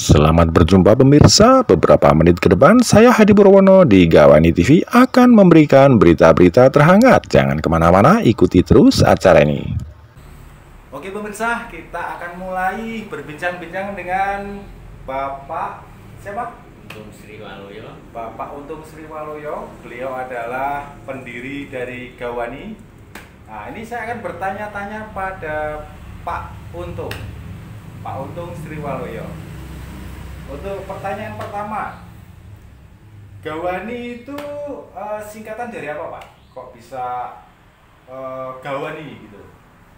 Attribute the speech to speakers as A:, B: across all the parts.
A: Selamat berjumpa pemirsa, beberapa menit ke depan saya Hadi Purwono di Gawani TV akan memberikan berita-berita terhangat. Jangan kemana-mana, ikuti terus acara ini.
B: Oke pemirsa, kita akan mulai berbincang-bincang dengan Bapak siapa?
C: Untung Sri Waluyo.
B: Bapak Untung Sri Waluyo. Beliau adalah pendiri dari Gawani. Nah, ini saya akan bertanya-tanya pada Pak Untung. Pak Untung Sri Waluyo. Untuk pertanyaan pertama, Gawani itu singkatan dari apa, Pak? Kok bisa Gawani gitu?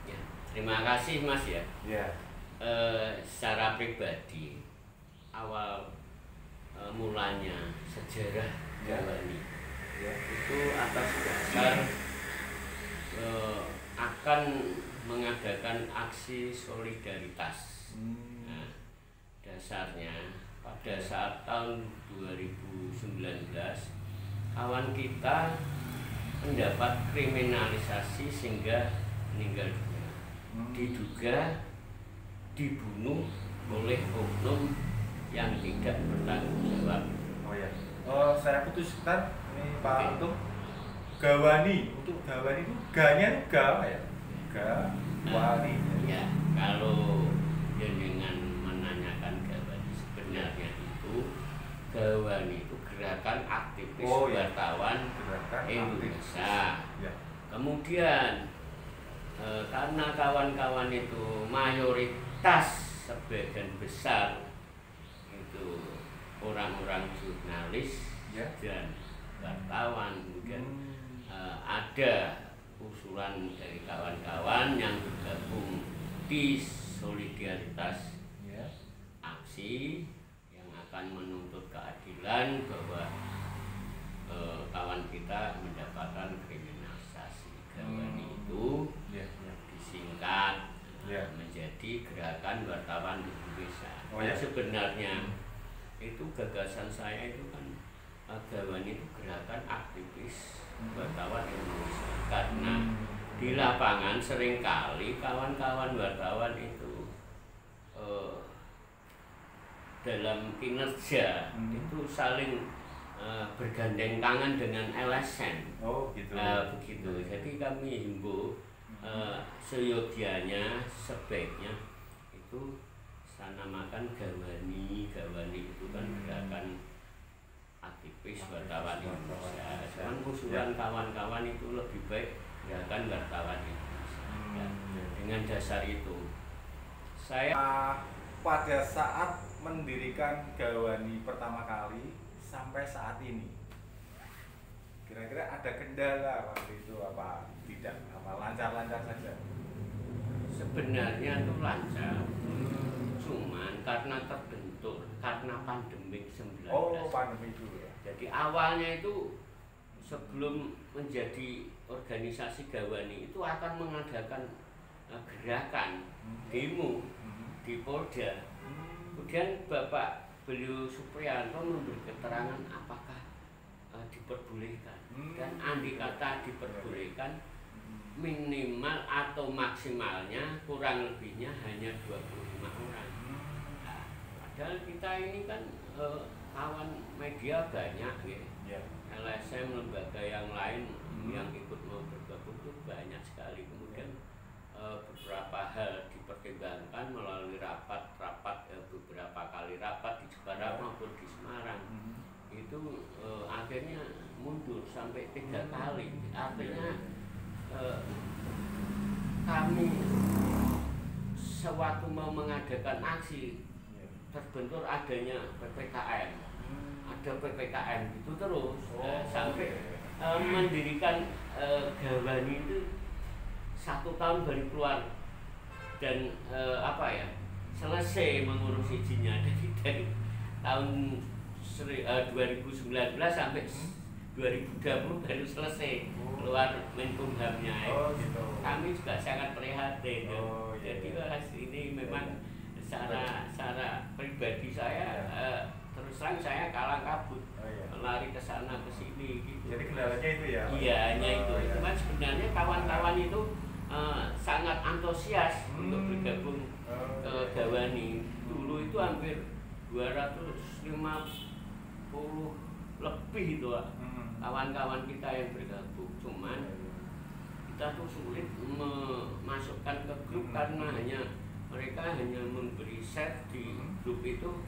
C: Ya, terima kasih Mas ya.
B: Ya.
C: Secara pribadi, awal mulanya sejarah Gawani itu atas dasar akan mengadakan aksi solidaritas. Nah, dasarnya pada saat tahun 2019 kawan kita mendapat kriminalisasi sehingga meninggal dunia, diduga dibunuh oleh oknum yang tidak bertanggung jawab.
B: Oh ya. Saya putuskan ini Pak Untung. Gawani, untuk Gawani itu ga-nya itu ga ya? Gawani.
C: Ya, kalau dengan menanyakan Gawani sebenarnya itu Gawani itu gerakan aktivis wartawan Indonesia.
B: Ya.
C: Kemudian karena kawan-kawan itu mayoritas sebagian besar itu orang-orang jurnalis dan wartawan, kemudian ada usulan dari kawan-kawan yang bergabung di solidaritas aksi yang akan menuntut keadilan bahwa kawan kita mendapatkan kriminalisasi. Gawani itu disingkat menjadi Gerakan Wartawan Indonesia. Sebenarnya itu gagasan saya itu kan Gawani itu gerakan aktivis wartawan Indonesia, karena di lapangan seringkali kawan-kawan wartawan itu dalam kinerja itu saling bergandeng tangan dengan LSM. Begitu. Jadi kami himbau seyogianya sebaiknya itu saya namakan Gawani. Gawani itu kan gerakan aktivis wartawan Indonesia. Cuman usulan kawan-kawan itu lebih baik gerakan wartawan Indonesia. Dengan dasar itu saya
B: pada saat mendirikan Gawani pertama kali sampai saat ini, kira-kira ada kendala waktu itu apa tidak? Apa lancar-lancar saja?
C: Sebenarnya itu lancar, cuman karena terbentur karena pandemi 19.
B: Pandemi dulu ya.
C: Jadi awalnya itu sebelum menjadi organisasi Gawani itu akan mengadakan gerakan demo di Polda. Kemudian Bapak beliau Supriyanto memberi keterangan apakah diperbolehkan, dan andai kata diperbolehkan minimal atau maksimalnya kurang lebihnya hanya 25 orang. Nah, padahal kita ini kan kawan media banyak ya. LSM, lembaga yang lain yang ikut mau bergabung itu banyak sekali. Kemudian beberapa hal dipertimbangkan melalui beberapa kali rapat di Jepara maupun di Semarang. Itu akhirnya mundur sampai 3 kali. Artinya kami sewaktu mau mengadakan aksi terbentur adanya PPKM. Ada PPKM itu terus sampai mendirikan Gawani itu 1 tahun baru keluar dan selesai mengurus izinnya. Jadi dari tahun 2019 sampai 2020 baru selesai keluar Menkumhamnya. Kami juga sangat prihatin. Jadi ini memang secara pribadi saya terus terang saya kalang kabut, lari ke sana ke sini gitu.
B: Jadi kendalanya itu ya?
C: Iya, hanya itu. Cuman sebenarnya kawan-kawan itu sangat antusias untuk bergabung ke Gawani. Dulu itu hampir 250 lebih itu Pak. Kawan-kawan kita yang bergabung, cuman kita tuh sulit memasukkan ke grup karena mereka hanya memberi set di grup itu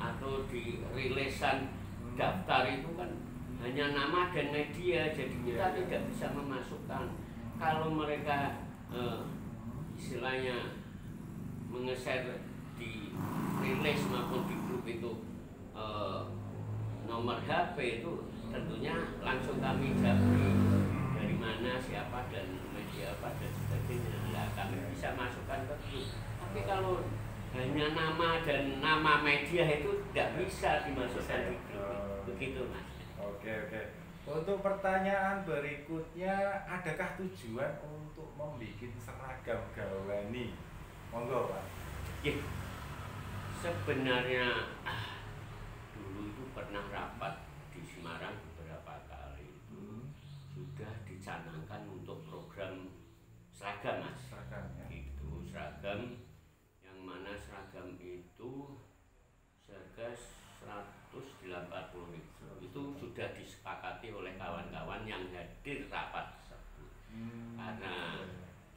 C: atau di rilisan daftar itu kan hanya nama dan media, jadi kita tidak bisa memasukkan. Kalau mereka istilahnya menge-share di rilis maupun di grup itu nomor HP itu tentunya langsung kami japri dari mana, siapa, dan media apa dan sebagainya. Nah, kami bisa masukkan ke grup. Tapi kalau hanya nama dan nama media itu tidak bisa dimasukkan di grup. Begitu Mas.
B: Oke. Untuk pertanyaan berikutnya, adakah tujuan untuk membuat seragam Gawani? Monggo Pak.
C: Ya, sebenarnya dulu itu pernah rapat di Semarang beberapa kali itu sudah dicanangkan untuk program seragam Mas.
B: Seragam ya.
C: Itu seragam yang mana seragam itu seharga 180.000 itu sudah disepakati oleh kawan-kawan yang hadir rapat tersebut. Karena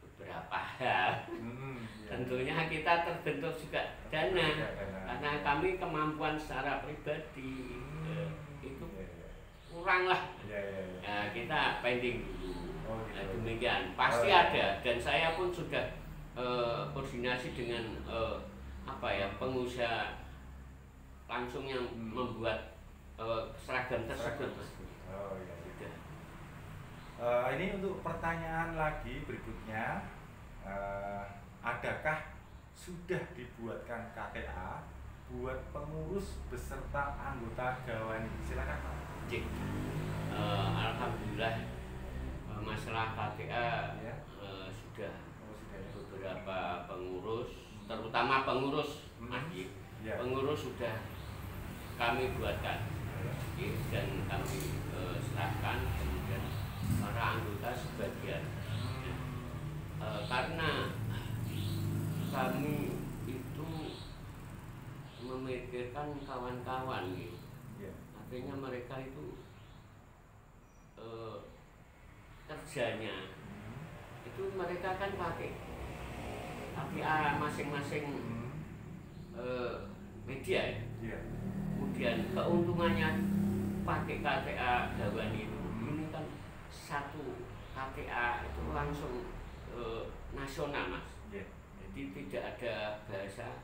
C: beberapa hal tentunya kita terbentuk juga dana karena kami kemampuan secara pribadi itu kurang lah. Nah, kita pending dulu. Demikian pasti ada, dan saya pun sudah koordinasi dengan pengusaha langsung yang membuat seragam tersebut.
B: Ini untuk pertanyaan lagi berikutnya, adakah sudah dibuatkan KTA buat pengurus beserta anggota Gawani? Silakan Pak.
C: Alhamdulillah masalah KTA
B: ya.
C: Sudah beberapa pengurus, terutama pengurus
B: ya.
C: Pengurus sudah kami buatkan dan kami serahkan, kemudian para anggota sebagian. Karena kami itu memikirkan kawan-kawan gitu. Artinya mereka itu kerjanya itu mereka kan pakai KTA masing-masing media ya. Kemudian keuntungannya pakai KTA Gawani itu, ini kan satu KTA itu langsung nasional Mas. Jadi tidak ada bahasa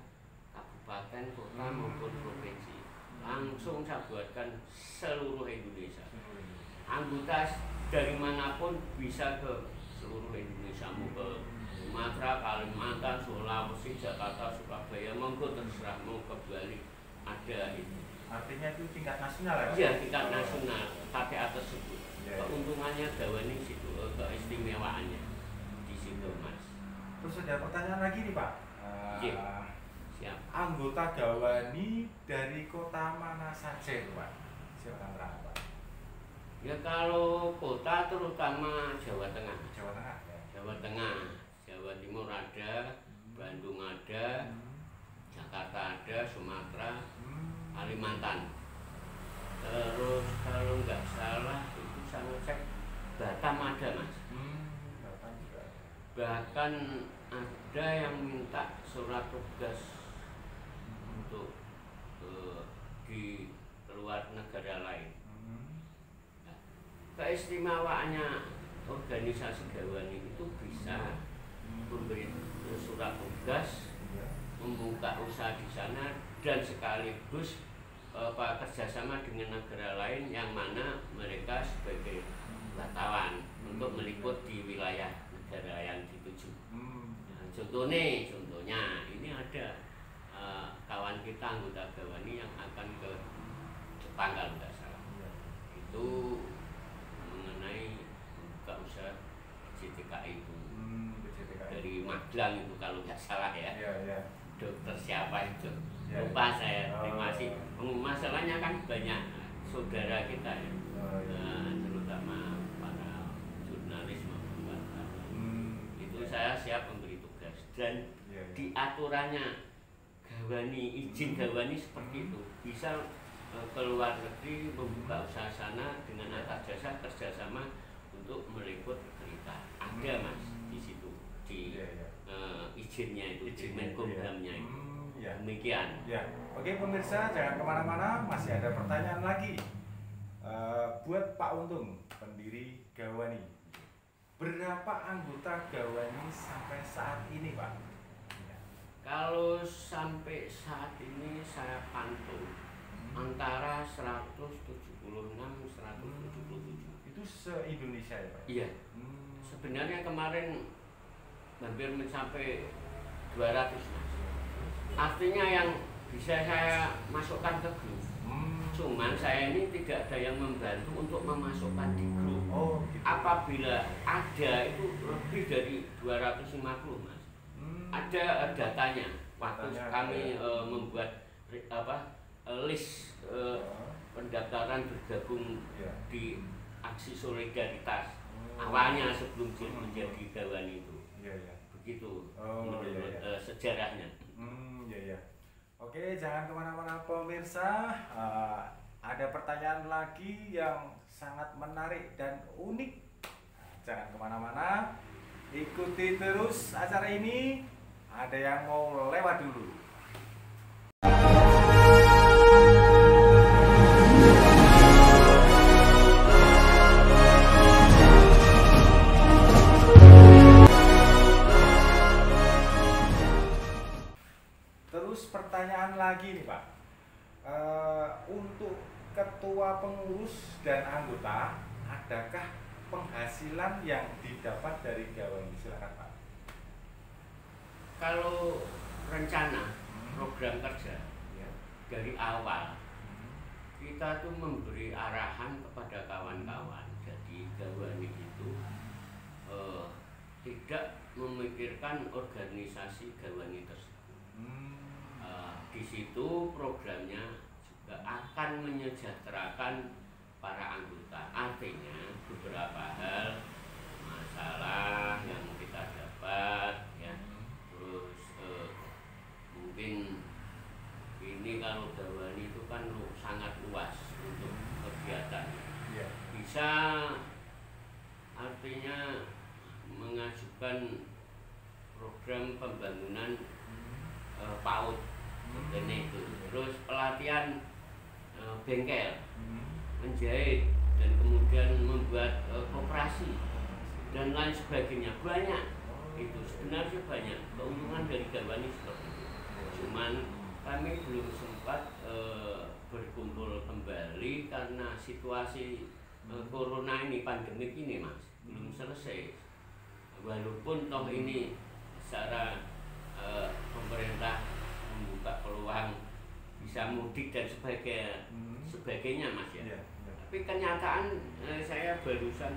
C: kabupaten, kota maupun provinsi, langsung saya buatkan seluruh Indonesia. Anggota dari manapun bisa ke seluruh Indonesia, mau ke Sumatera, Kalimantan, Sulawesi, Jakarta, Surabaya, monggo terserah, mau ke Bali, ada itu.
B: Artinya itu tingkat nasional ya?
C: Iya, tingkat nasional KTA tersebut. Keuntungannya Gawani situ, keistimewaannya di situ Mas.
B: Terus ada pertanyaan lagi nih Pak.
C: Siap.
B: Anggota Gawani dari kota mana saja Pak? Silakan terang Pak.
C: Ya kalau kota terutama Jawa Tengah.
B: Jawa Tengah. Ya.
C: Jawa Tengah, Jawa Timur ada, Bandung ada, Jakarta ada, Sumatera, Kalimantan. Terus kalau nggak salah itu saya cek Batam ada Mas.
B: Batam juga.
C: Bahkan ada yang minta surat tugas untuk di luar negara lain. Keistimewaannya organisasi Gawani itu bisa memberi surat tugas, membuka usaha di sana, dan sekaligus kerjasama dengan negara lain yang mana mereka sebagai wartawan untuk meliput di wilayah negara yang dituju. Nah, contohnya ini ada kawan kita anggota Gawani yang akan ke Jepang kalau nggak salah. Itu mengenai buka usaha JTKI itu dari Magelang itu kalau nggak salah ya. Dokter siapa itu? Lupa saya. Terima kasih. Masalahnya kan banyak saudara kita ya, terutama para jurnalis maupun wartawan. Itu saya siap memberi tugas dan di aturannya gawani, izin gawani seperti itu. Bisa ke luar negeri membuka usaha sana dengan atas jasa kerjasama untuk meliput berita. Ada Mas di situ di izinnya itu, di Menkumhamnya itu. Demikian.
B: Ya, oke pemirsa, jangan kemana-mana, masih ada pertanyaan lagi buat Pak Untung, pendiri Gawani. Berapa anggota Gawani sampai saat ini, Pak?
C: Kalau sampai saat ini saya pantau antara 176 177.
B: Itu se-Indonesia ya, Pak?
C: Iya. Sebenarnya kemarin hampir mencapai 200 Mas. Artinya yang bisa saya masukkan ke grup. Cuman saya ini tidak ada yang membantu untuk memasukkan di grup.
B: Gitu.
C: Apabila ada itu lebih dari 250 Mas. Ada datanya. Waktu kami membuat list pendaftaran bergabung di aksi solidaritas awalnya sebelum menjadi Gawani itu. Begitu menurut sejarahnya.
B: Oke, jangan kemana-mana pemirsa. Ada pertanyaan lagi yang sangat menarik dan unik. Jangan kemana-mana, ikuti terus acara ini. Ada yang mau lewat dulu. Terus pertanyaan lagi nih Pak, untuk ketua pengurus dan anggota, adakah penghasilan yang didapat dari Gawani? Silakan Pak.
C: Kalau rencana program kerja dari awal kita tuh memberi arahan kepada kawan-kawan. Jadi Gawani itu tidak memikirkan organisasi Gawani tersebut. Di situ programnya juga akan menyejahterakan para anggota. Artinya beberapa hal masalah yang kita dapat ya, terus mungkin ini kalau Gawani itu kan sangat luas untuk kegiatan. Bisa artinya mengajukan program pembangunan PAUD itu, terus pelatihan bengkel, menjahit, dan kemudian membuat koperasi dan lain sebagainya. Banyak itu, sebenarnya banyak keuntungan dari Gawani seperti itu. Cuman kami belum sempat berkumpul kembali karena situasi corona ini, pandemik ini Mas, belum selesai. Walaupun toh ini secara pemerintah membuka peluang bisa mudik dan sebagainya Mas ya. Tapi kenyataan saya barusan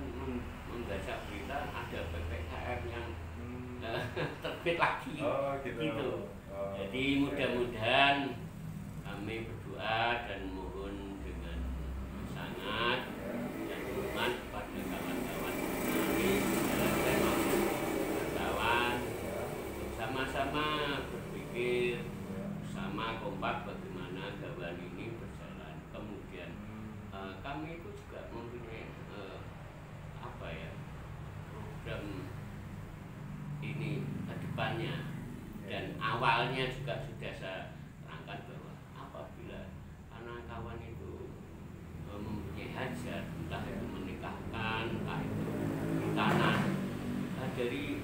C: membaca berita ada PPKM yang terbit lagi. Gitu. Jadi mudah-mudahan kami berdoa dan mohon dengan sangat dan hormat kepada kawan-kawan kawan sama-sama berpikir, sama kompak bagaimana Gawani ini berjalan. Kemudian kami itu juga mempunyai program ini ke depannya, dan awalnya juga sudah saya terangkan bahwa apabila anak kawan itu mempunyai hajat, entah itu menikahkan, entah itu di tanah, dari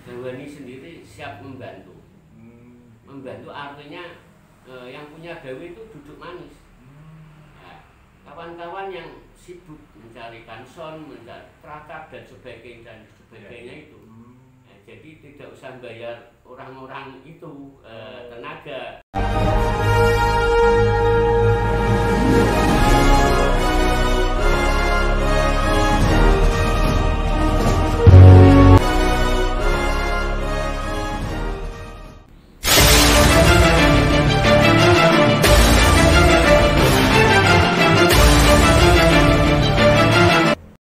C: Gawani sendiri siap membantu. Membantu artinya yang punya gawe itu duduk manis. Nah, kawan-kawan yang sibuk mencari kanson, mencari trakap dan sebagainya itu. Nah, jadi tidak usah bayar orang-orang itu tenaga.